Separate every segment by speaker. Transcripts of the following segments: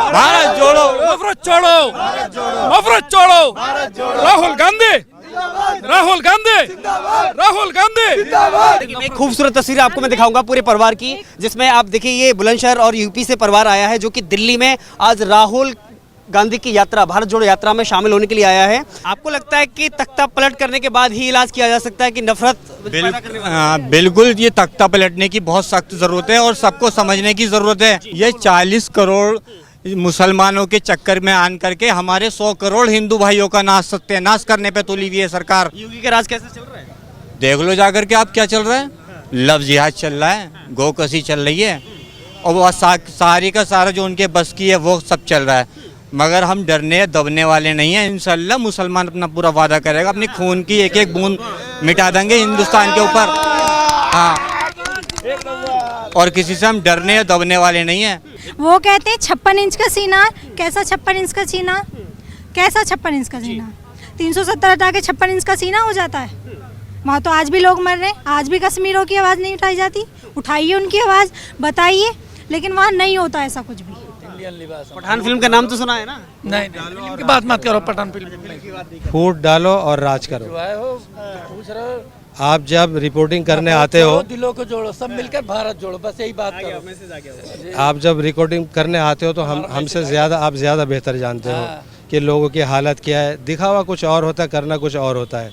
Speaker 1: भारत जोड़ो, नफरत छोड़ो, नफरत छोड़ो, राहुल गांधी, राहुल गांधी, राहुल गांधी।
Speaker 2: देखिए, एक खूबसूरत तस्वीर आपको मैं दिखाऊंगा पूरे परिवार की, जिसमें आप देखिए ये बुलंदशहर और यूपी से परिवार आया है जो कि दिल्ली में आज राहुल गांधी की यात्रा, भारत जोड़ो यात्रा में शामिल होने के लिए आया है। आपको लगता है कि तख्ता पलट करने के बाद ही इलाज किया जा सकता है कि नफरत पैदा करने वाला?
Speaker 1: बिल्कुल, ये तख्ता पलटने की बहुत सख्त जरूरत है और सबको समझने की जरूरत है। ये 40 करोड़ मुसलमानों के चक्कर में आन करके हमारे 100 करोड़ हिंदू भाइयों का नाश करने पे तुली हुई है सरकार।
Speaker 2: योगी का राज कैसे चल रहा है?
Speaker 1: देख लो जाकर के आप क्या चल रहा है। लव जिहाद चल रहा है, गोकशी चल रही है और वो सारी का सारा जो उनके बस की है वो सब चल रहा है। मगर हम डरने दबने वाले नहीं हैं। इंशाल्लाह मुसलमान अपना पूरा वादा करेगा, अपनी खून की एक एक बूंद मिटा देंगे हिंदुस्तान के ऊपर। हाँ, और किसी से हम डरने या दबने वाले नहीं हैं।
Speaker 3: वो कहते हैं 56 इंच का सीना। कैसा 56 इंच का सीना? कैसा 56 इंच का सीना? 370 हटा के 56 इंच का सीना हो जाता है। वहाँ तो आज भी लोग मर रहे हैं, आज भी कश्मीरों की आवाज़ नहीं उठाई जाती। उठाइए उनकी आवाज़, बताइए, लेकिन वहाँ नहीं होता ऐसा कुछ भी।
Speaker 2: पठान फिल्म का नाम तो सुना है ना?
Speaker 4: नहीं, फिल्म की बात मत करो, पठान फिल्म
Speaker 5: फूट डालो और राज करो।
Speaker 4: पूछ रहे हो,
Speaker 5: आप जब रिपोर्टिंग करने आते हो,
Speaker 4: दिलों को जोड़ो, सब मिलकर भारत जोड़ो, बस यही बात करो।
Speaker 5: आप जब रिकॉर्डिंग करने आते हो तो हमसे ज़्यादा आप ज़्यादा बेहतर जानते हो कि लोगों की हालत क्या है। दिखावा कुछ और होता है, करना कुछ और होता है।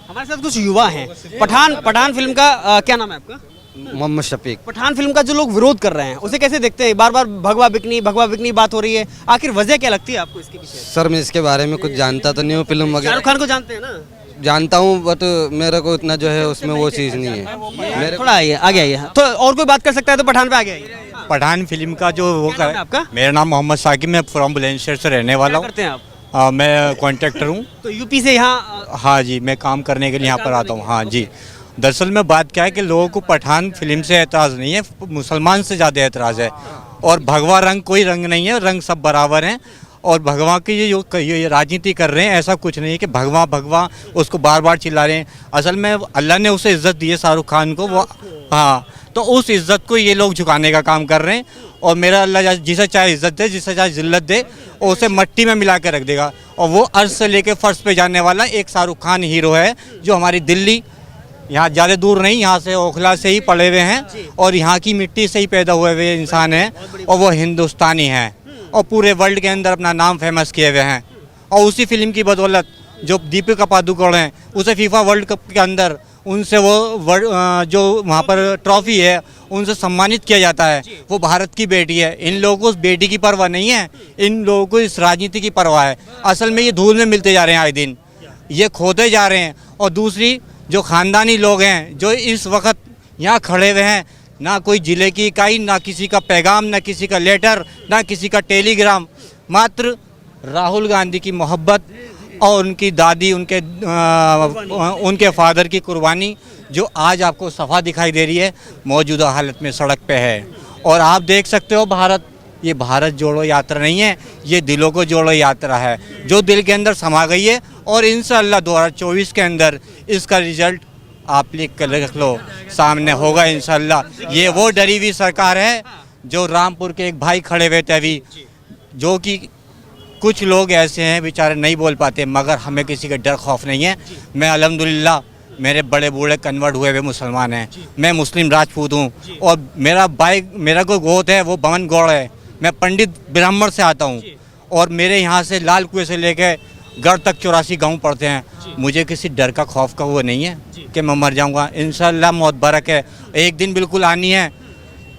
Speaker 2: हमारे साथ कुछ युवा हैं। पठान फिल्म का क्या नाम है आपका?
Speaker 6: मोहम्मद शफीक।
Speaker 2: पठान फिल्म का जो लोग विरोध कर रहे हैं उसे कैसे देखते हैं? बार बार भगवा बिकनी बात हो रही है, आखिर वजह क्या लगती है आपको इसके पीछे?
Speaker 6: सर मैं इसके बारे में कुछ जानता तो नहीं हूँ, फिल्म वगैरह
Speaker 2: शाहरुख खान को जानते हैं ना?
Speaker 6: जानता हूँ, बट मेरे को इतना जो है उसमें वो चीज़ नहीं है। मेरे
Speaker 2: थोड़ा आइए, आगे आइए। तो और कोई बात कर सकता है तो पठान पे आगे आइए।
Speaker 1: पठान फिल्म का जो वो
Speaker 2: क्या नाम है आपका?
Speaker 1: मेरा नाम मोहम्मद साकिब, मैं फ्रॉम बुलंदशहर से रहने वाला
Speaker 2: क्या
Speaker 1: हूँ।
Speaker 2: करते हैं आप?
Speaker 1: मैं कॉन्ट्रैक्टर हूँ।
Speaker 2: तो यूपी से यहाँ?
Speaker 1: हाँ जी, मैं काम करने के लिए यहाँ पर आता हूँ। हाँ जी, दरअसल में बात क्या है कि लोगों को पठान फिल्म से एतराज़ नहीं है, मुसलमान से ज़्यादा एतराज़ है। और भगवा रंग कोई रंग नहीं है, रंग सब बराबर हैं। और भगवा की ये राजनीति कर रहे हैं, ऐसा कुछ नहीं है कि भगवा उसको बार बार चिल्ला रहे हैं। असल में अल्लाह ने उसे इज़्ज़त दी है, शाहरुख खान को, वो हाँ, तो उस इज़्ज़त को ये लोग झुकाने का काम कर रहे हैं। और मेरा अल्लाह जिसे चाहे इज़्ज़त दे, जिसे चाहे ज़िल्लत दे, और उसे मट्टी में मिला के रख देगा। और वो अर्श से लेके फर्श पे जाने वाला एक शाहरुख खान हीरो है, जो हमारी दिल्ली, यहाँ ज़्यादा दूर नहीं, यहाँ से ओखला से ही पड़े हुए हैं और यहाँ की मिट्टी से ही पैदा हुए हुए इंसान हैं, और वो हिंदुस्तानी हैं और पूरे वर्ल्ड के अंदर अपना नाम फेमस किए हुए हैं। और उसी फिल्म की बदौलत जो दीपिका पादुकोण हैं, उसे फीफा वर्ल्ड कप के अंदर उनसे वो जो वहाँ पर ट्रॉफी है उनसे सम्मानित किया जाता है। वो भारत की बेटी है। इन लोगों को उस बेटी की परवाह नहीं है, इन लोगों को इस राजनीति की परवाह है। असल में ये धूल में मिलते जा रहे हैं, आए दिन ये खोते जा रहे हैं। और दूसरी जो ख़ानदानी लोग हैं जो इस वक्त यहाँ खड़े हुए हैं, ना कोई ज़िले की इकाई, ना किसी का पैगाम, ना किसी का लेटर, ना किसी का टेलीग्राम, मात्र राहुल गांधी की मोहब्बत और उनकी दादी, उनके फादर की कुर्बानी जो आज आपको सफ़ा दिखाई दे रही है मौजूदा हालत में सड़क पे है। और आप देख सकते हो भारत, ये भारत जोड़ो यात्रा नहीं है, ये दिलों को जोड़ो यात्रा है, जो दिल के अंदर समा गई है। और इंशाअल्लाह 2024 के अंदर इसका रिजल्ट आप लिख कर रख लो, सामने होगा इंशाअल्लाह। ये वो डरी हुई सरकार है जो रामपुर के एक भाई खड़े हुए थे अभी, जो कि कुछ लोग ऐसे हैं बेचारे नहीं बोल पाते, मगर हमें किसी का डर खौफ नहीं है। मैं अल्हम्दुलिल्लाह, मेरे बड़े बूढ़े कन्वर्ट हुए हुए मुसलमान हैं, मैं मुस्लिम राजपूत हूँ। और मेरा कोई गोत है वो बमन गौड़ है, मैं पंडित ब्राह्मण से आता हूँ। और मेरे यहाँ से लाल कुएं से लेकर गढ़ तक 84 गांव पड़ते हैं। मुझे किसी डर का खौफ का वो नहीं है कि मैं मर जाऊंगा। इंशाअल्लाह मौत बरक है, एक दिन बिल्कुल आनी है।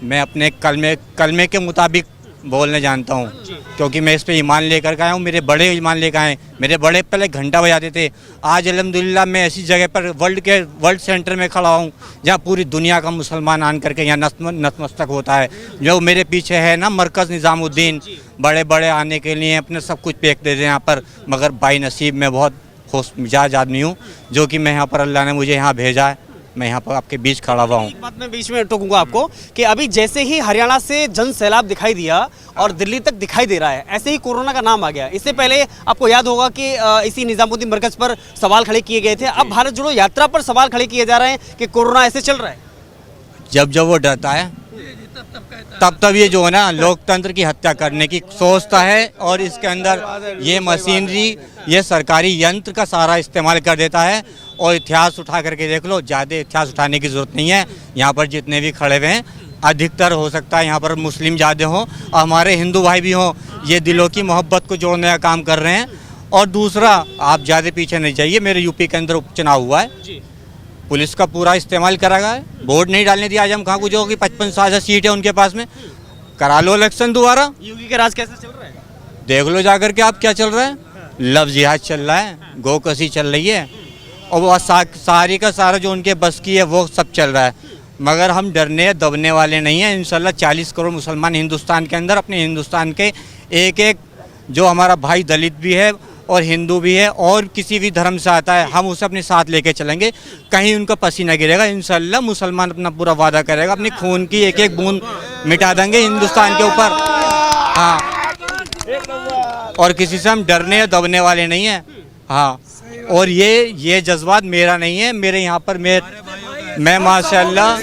Speaker 1: मैं अपने कलमे के मुताबिक बोलने जानता हूँ, क्योंकि मैं इस पे ईमान लेकर आया हूँ। मेरे बड़े ईमान लेकर आए, मेरे बड़े पहले घंटा बजाते थे। आज अल्हम्दुलिल्लाह मैं ऐसी जगह पर वर्ल्ड सेंटर में खड़ा हूँ जहाँ पूरी दुनिया का मुसलमान आन करके यहाँ नतमस्तक होता है। जो मेरे पीछे है ना मरकज़ निज़ामुद्दीन, बड़े आने के लिए अपने सब कुछ फेंक देते हैं यहाँ पर। मगर बाई नसीब मैं बहुत खुश मिजाज आदमी हूँ, जो कि मैं यहाँ पर अल्लाह ने मुझे यहाँ भेजा है। मैं यहाँ पर आपके बीच खड़ा हुआ हूँ।
Speaker 2: एक बात मैं बीच में टोकूंगा आपको कि अभी जैसे ही हरियाणा से जन सैलाब दिखाई दिया और दिल्ली तक दिखाई दे रहा है, ऐसे ही कोरोना का नाम आ गया। इससे पहले आपको याद होगा कि इसी निज़ामुद्दीन मरकज़ पर सवाल खड़े किए गए थे। अब भारत जोड़ो यात्रा पर सवाल खड़े किए जा रहे हैं कि कोरोना ऐसे चल रहा है।
Speaker 1: जब वो डरता है तब ये जो है ना लोकतंत्र की हत्या करने की सोचता है, और इसके अंदर ये मशीनरी, ये सरकारी यंत्र का सारा इस्तेमाल कर देता है। और इतिहास उठा करके देख लो, ज़्यादा इतिहास उठाने की ज़रूरत नहीं है। यहाँ पर जितने भी खड़े हुए हैं, अधिकतर हो सकता है यहाँ पर मुस्लिम ज़्यादा हों, हमारे हिंदू भाई भी हों। ये दिलों की मोहब्बत को जोड़ने का काम कर रहे हैं। और दूसरा, आप ज़्यादा पीछे नहीं जाइए, मेरे यूपी के अंदर उपचुनाव हुआ है, पुलिस का पूरा इस्तेमाल करा गया है, वोट नहीं डालने दिया। आजम खां को जो कि 55-60 सीट है उनके पास में, करा लो इलेक्शन दोबारा,
Speaker 2: योगी का राज कैसे चल रहा है?
Speaker 1: देख लो जाकर के आप क्या चल रहा है। लव जिहाद चल रहा है, गोकशी चल रही है, और वो सारी का सारा जो उनके बस की है वो सब चल रहा है। मगर हम डरने दबने वाले नहीं हैं। इंशाल्लाह 40 करोड़ मुसलमान हिंदुस्तान के अंदर, अपने हिंदुस्तान के एक एक जो हमारा भाई दलित भी है और हिंदू भी है और किसी भी धर्म से आता है, हम उसे अपने साथ लेके चलेंगे। कहीं उनका पसीना गिरेगा, इंशाल्लाह मुसलमान अपना पूरा वादा करेगा, अपनी खून की एक एक बूंद मिटा देंगे हिंदुस्तान के ऊपर। हाँ, और किसी से हम डरने या दबने वाले नहीं हैं। हाँ, और ये जज्बात मेरा नहीं है। मेरे यहाँ पर मैं माशाल्लाह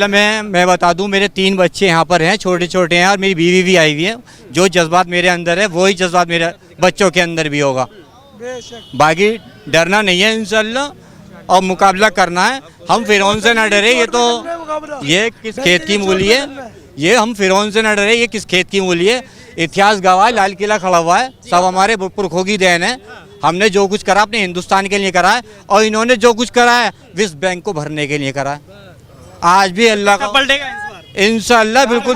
Speaker 1: मैं बता दूं, मेरे 3 बच्चे यहाँ पर हैं, छोटे छोटे हैं, और मेरी बीवी भी आई हुई है। जो जज्बात मेरे अंदर है वही जज्बात मेरे बच्चों के अंदर भी होगा। बाकी डरना नहीं है इंशाल्लाह, और मुकाबला करना है। हम फिरौन से ना डरे, ये किस खेत की मूली है, ये हम फिरौन से ना डरे, ये किस खेत की मूली है। इतिहास गवाह, लाल किला खड़ा हुआ है, सब हमारे पुरखों की देन है। हमने जो कुछ करा अपने हिंदुस्तान के लिए करा है, और इन्होंने जो कुछ करा है विश्व बैंक को भरने के लिए करा है। आज भी अल्लाह का
Speaker 2: पलटेगा इस बार
Speaker 1: इंशाल्लाह बिल्कुल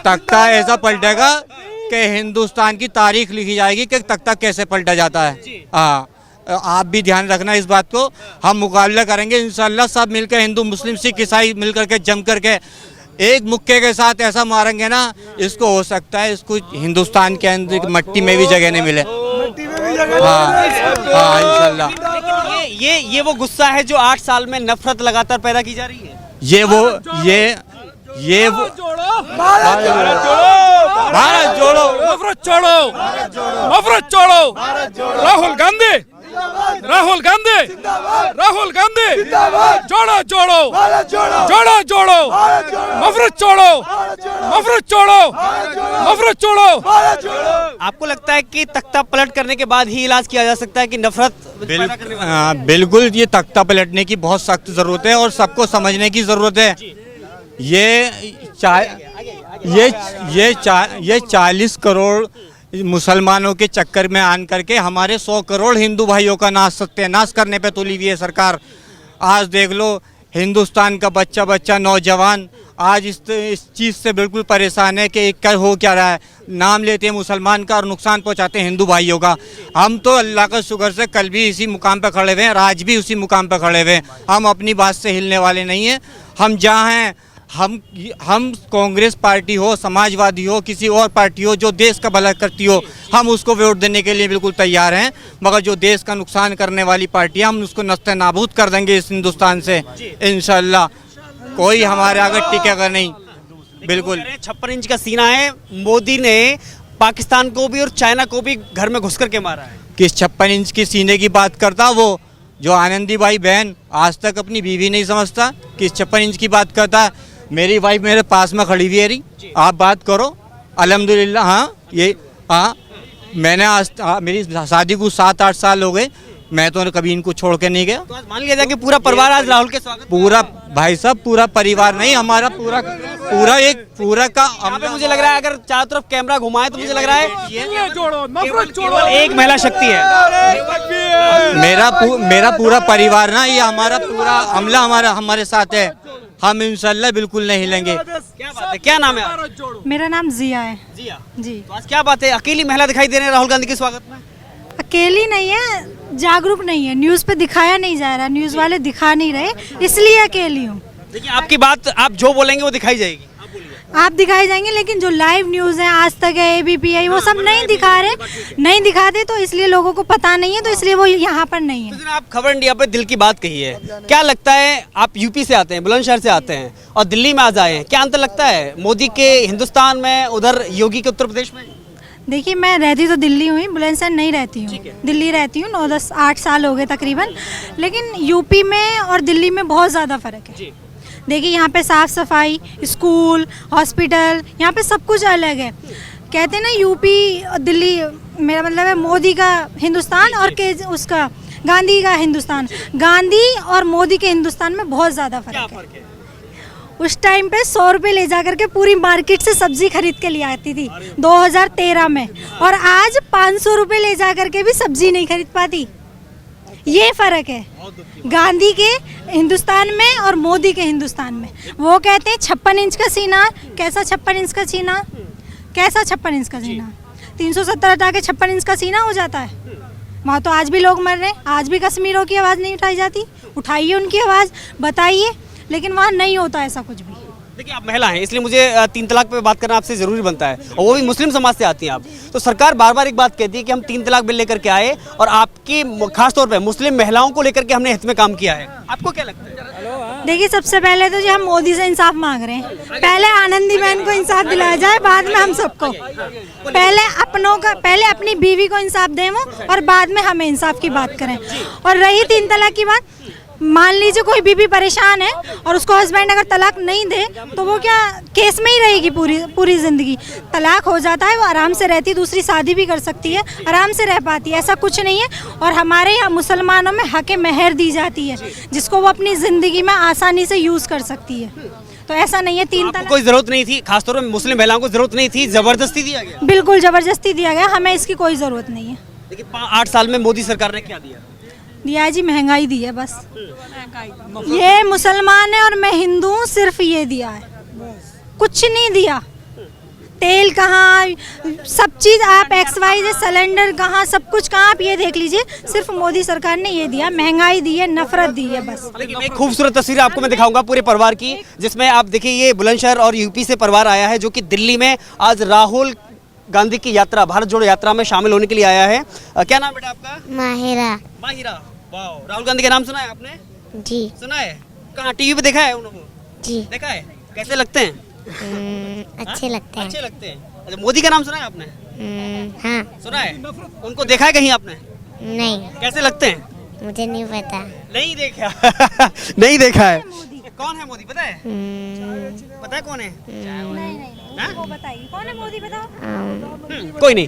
Speaker 1: तख्ता ऐसा पलटेगा कि हिंदुस्तान की तारीख लिखी जाएगी कि तख्ता कैसे पलटा जाता है। हाँ, आप भी ध्यान रखना इस बात को। हम मुकाबला करेंगे इंशाल्लाह, सब मिलकर, हिंदू मुस्लिम सिख ईसाई मिलकर के जम करके एक मुक्के के साथ ऐसा मारेंगे ना, इसको हो सकता है इसको हिंदुस्तान के अंदर मट्टी में भी जगह नहीं मिले। हाँ इंशाल्लाह।
Speaker 2: लेकिन ये वो गुस्सा है जो 8 साल में नफरत लगातार पैदा की जा रही है।
Speaker 1: ये वो भारत जोड़ो,
Speaker 7: नफरत छोड़ो, राहुल गांधी, जोड़ो, नफरत छोड़ो।
Speaker 2: आपको लगता है कि तख्ता पलट करने के बाद ही इलाज किया जा सकता है कि नफरत
Speaker 1: बिल्कुल, ये तख्ता पलटने की बहुत सख्त जरूरत है और सबको समझने की जरूरत है। ये 40 करोड़ मुसलमानों के चक्कर में आन करके हमारे 100 करोड़ हिंदू भाइयों का सत्यानाश करने पे तुली हुई है सरकार। आज देख लो, हिंदुस्तान का बच्चा नौजवान आज इस चीज़ से बिल्कुल परेशान है कि क्या हो क्या रहा है। नाम लेते हैं मुसलमान का और नुकसान पहुंचाते हैं हिंदू भाइयों का। हम तो अल्लाह का शुक्र से कल भी इसी मुकाम पर खड़े हुए हैं, आज भी उसी मुकाम पर खड़े हुए हैं। हम अपनी बात से हिलने वाले नहीं हैं। हम जहाँ हैं, हम कांग्रेस पार्टी हो, समाजवादी हो, किसी और पार्टी हो जो देश का भला करती हो, हम उसको वोट देने के लिए बिल्कुल तैयार हैं। मगर जो देश का नुकसान करने वाली पार्टी है, हम उसको नस्ते नाबूद कर देंगे इस हिंदुस्तान से इंशाल्लाह। कोई हमारे आगे टिकेगा नहीं। बिल्कुल
Speaker 2: 56 इंच का सीना है। मोदी ने पाकिस्तान को भी और चाइना को भी घर में घुस करके मारा है।
Speaker 1: किस 56 इंच की सीने की बात करता वो जो आनंदी भाई बहन आज तक अपनी बीवी नहीं समझता, किस 56 इंच की बात करता। मेरी वाइफ मेरे पास में खड़ी हुई है रही, आप बात करो अल्हम्दुलिल्लाह। हाँ, मैंने आज मेरी शादी को 7-8 साल हो गए, मैं तो कभी इनको छोड़ के नहीं गया।
Speaker 2: तो आज मान लिया जाए कि पूरा परिवार आज राहुल के स्वागत
Speaker 1: पूरा भाई साहब, पूरा परिवार नहीं, हमारा पूरा का
Speaker 2: यहाँ पे मुझे लग रहा है अगर चारों तरफ कैमरा घुमाए तो मुझे लग रहा है केवल एक महिला शक्ति है।
Speaker 1: मेरा पूरा परिवार ना, ये हमारा पूरा अमला हमारे साथ है। हम इंशाल्लाह बिल्कुल नहीं हिलेंगे।
Speaker 2: क्या बात है, क्या नाम है आपका?
Speaker 3: मेरा नाम जिया है
Speaker 2: जिया
Speaker 3: जी।
Speaker 2: तो आज क्या बात है, अकेली महिला दिखाई दे रहे हैं राहुल गांधी के स्वागत में?
Speaker 3: अकेली नहीं है, जागरूक नहीं है, न्यूज़ पे दिखाया नहीं जा रहा, न्यूज़ वाले दिखा नहीं रहे, इसलिए अकेली हूँ।
Speaker 2: देखिए आपकी बात आप जो बोलेंगे वो दिखाई जाएगी।
Speaker 3: आप दिखाए जाएंगे, लेकिन जो लाइव न्यूज़ है, आज तक है, ABP है, वो सब नहीं दिखा रहे, नहीं दिखाते, तो इसलिए लोगों को पता नहीं है, तो इसलिए वो यहाँ पर नहीं है।
Speaker 2: आप खबर इंडिया पे दिल की बात कही है, क्या लगता है आप यूपी से आते हैं, बुलंदशहर से आते हैं और दिल्ली में आज आए हैं, क्या अंतर लगता है मोदी के हिंदुस्तान में, उधर योगी के उत्तर प्रदेश में?
Speaker 3: देखिए मैं रहती तो दिल्ली हुई, बुलंदशहर नहीं रहती हूँ, दिल्ली रहती हूँ 9-10-8 साल हो गए तकरीबन। लेकिन यूपी में और दिल्ली में बहुत ज़्यादा फ़र्क है। देखिए यहाँ पे साफ़ सफाई, स्कूल, हॉस्पिटल, यहाँ पे सब कुछ अलग है। कहते हैं ना यूपी और दिल्ली, मेरा मतलब है मोदी का हिंदुस्तान और के उसका गांधी का हिंदुस्तान। गांधी और मोदी के हिंदुस्तान में बहुत ज़्यादा फ़र्क है। उस टाइम पे 100 रुपये ले जा करके पूरी मार्केट से सब्जी खरीद के ले आती थी 2013 में, और आज 500 रुपये ले जा करके भी सब्जी नहीं खरीद पाती। ये फ़र्क है गांधी के हिंदुस्तान में और मोदी के हिंदुस्तान में। वो कहते हैं 56 इंच का सीना। कैसा 56 इंच का सीना? कैसा 56 इंच का सीना? 370 हटा के 56 इंच का सीना हो जाता है। वहाँ तो आज भी लोग मर रहे हैं, आज भी कश्मीरों की आवाज़ नहीं उठाई जाती। उठाइए उनकी आवाज़, बताइए, लेकिन वहाँ नहीं होता ऐसा कुछ भी।
Speaker 2: देखिए आप महिला हैं, इसलिए मुझे 3 तलाक पे बात करना आपसे ज़रूरी बनता है, और वो भी मुस्लिम समाज से आती हैं आप। तो सरकार बार बार एक बात कहती है कि हम 3 तलाक बिल लेकर के आए, और आपकी खास तौर पे मुस्लिम महिलाओं को लेकर के हमने हित में काम किया है। आपको क्या लगता है?
Speaker 3: देखिए सबसे पहले तो जो हम मोदी से इंसाफ मांग रहे हैं, पहले आनंदीबेन को इंसाफ दिलाया जाए, बाद में हम सबको। पहले अपनी बीवी को इंसाफ दें वो, और बाद में हमें इंसाफ की बात करें। और रही 3 तलाक की बात, मान लीजिए कोई बीवी परेशान है और उसको हस्बैंड अगर तलाक नहीं दे तो वो क्या केस में ही रहेगी पूरी ज़िंदगी। तलाक हो जाता है, वो आराम से रहती, दूसरी शादी भी कर सकती है, आराम से रह पाती है, ऐसा कुछ नहीं है। और हमारे यहाँ मुसलमानों में हक़ महर दी जाती है, जिसको वो अपनी ज़िंदगी में आसानी से यूज़ कर सकती है। तो ऐसा नहीं है 3 तलाक
Speaker 2: कोई ज़रूरत नहीं थी, खासतौर पर मुस्लिम महिलाओं को ज़रूरत नहीं थी, ज़बरदस्ती दिया गया।
Speaker 3: बिल्कुल ज़बरदस्ती दिया गया, हमें इसकी कोई ज़रूरत नहीं है।
Speaker 2: देखिए 8 साल में मोदी सरकार ने क्या दिया?
Speaker 3: दिया जी, महंगाई दी है बस। ये मुसलमान है और मैं हिंदू हूँ, सिर्फ ये दिया है, कुछ नहीं दिया। तेल कहाँ, सब चीज़ आप XYZ सिलेंडर कहाँ, सब कुछ कहाँ, आप ये देख लीजिए। सिर्फ मोदी सरकार ने ये दिया, महंगाई दी है, नफरत दी है बस।
Speaker 2: लेकिन एक खूबसूरत तस्वीर आपको मैं दिखाऊंगा पूरे परिवार की, जिसमें आप देखिए ये बुलंदशहर और यूपी से परिवार आया है, जो कि दिल्ली में आज राहुल गांधी की यात्रा, भारत जोड़ो यात्रा में शामिल होने के लिए आया है। क्या नाम बेटा आपका?
Speaker 8: माहिरा।
Speaker 2: माहिरा, वाह। राहुल गांधी का नाम सुना है आपने?
Speaker 8: जी
Speaker 2: सुना है। कहाँ, टीवी पे देखा है उनको?
Speaker 8: जी
Speaker 2: देखा है। कैसे लगते हैं?
Speaker 8: अच्छे लगते हैं।
Speaker 2: अच्छे लगते हैं। अच्छा, मोदी का नाम सुना है आपने?
Speaker 8: हाँ।
Speaker 2: सुना है। उनको देखा है कहीं आपने?
Speaker 8: नहीं,
Speaker 2: कैसे लगते हैं?
Speaker 8: मुझे नहीं पता।
Speaker 2: नहीं देखा नहीं देखा है। कौन है मोदी पता है? पता है कौन है?
Speaker 3: नहीं, वो बताइए कौन है मोदी, बताओ।
Speaker 2: कोई नहीं।